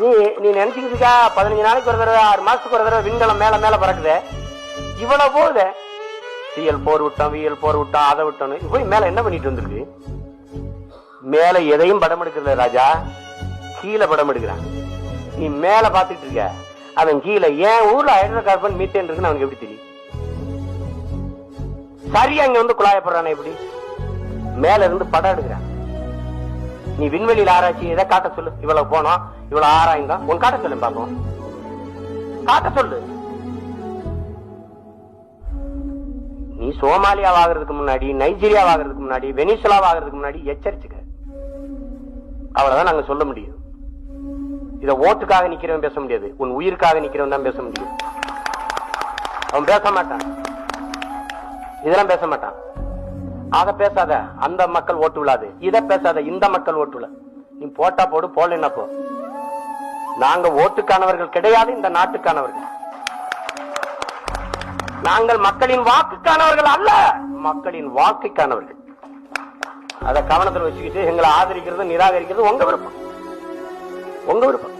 நீ நீ நினைச்சுக்கிட்டு இருக்கா 15 நாளைக்கு ஒரு தடவை 6 மாசத்துக்கு ஒரு தடவை விண்கலம் மேல மேல பறக்குது, இவ்வளவு போகுது. CL4 விட்டோம், VL4 விட்டோம், அதை விட்டோம், போய் மேல என்ன பண்ணிட்டு வந்திருக்கு? மேல எதையும் படம் எடுக்கல ராஜா, கீழே படம் எடுக்கிறான். நீ மேல பாத்துட்டு இருக்க, அவன் கீழே. ஏன் ஊர்ல ஹைட்ரோ கார்பன் மீத்தேன் இருக்குன்னு அவனுக்கு எப்படி தெரியும்? சரியா இங்க வந்து குழாயப்படுறானே எப்படி? மேல இருந்து படம் எடுக்கிறான். நீ விண்வெளியில் ஆராய்ச்சி எதை காட்ட சொல்லு. இவ்வளவு போனோம், இவ்வளவு ஆராய்ந்தோம், உன் காட்ட சொல்லு பாப்போம். காட்ட சொல்லு. நீ சோமாலியா ஆகிறதுக்கு முன்னாடி, நைஜீரியா ஆகிறதுக்கு முன்னாடி, வெனிசுலா ஆகிறதுக்கு முன்னாடி எச்சரிச்சுக்க. அவ்வளவுதான் நாங்க சொல்ல முடியும். இத ஓட்டுக்காக நிக்கிறவன் பேச முடியாது, உன் உயிருக்காக நிக்கிறவன் தான் பேச முடியும். அவன் பேச மாட்டான், இதெல்லாம் பேச மாட்டான். அத பேசாத, அந்த மக்கள் ஓட்டு விழாது. இத பேசாத, இந்த மக்கள் ஓட்டு விழா. நீ போட்டா போடு, போடலன்னா போ. நாங்க ஓட்டுக்கானவர்கள் கிடையாது, இந்த நாட்டுக்கானவர்கள். நாங்கள் மக்களின் வாக்குக்கானவர்கள் அல்ல, மக்களின் வாழ்க்கைக்கானவர்கள். அதை கவனத்தில் வச்சுக்கிட்டு எங்களை ஆதரிக்கிறது நிராகரிக்கிறது உங்க விருப்பம், உங்க விருப்பம்.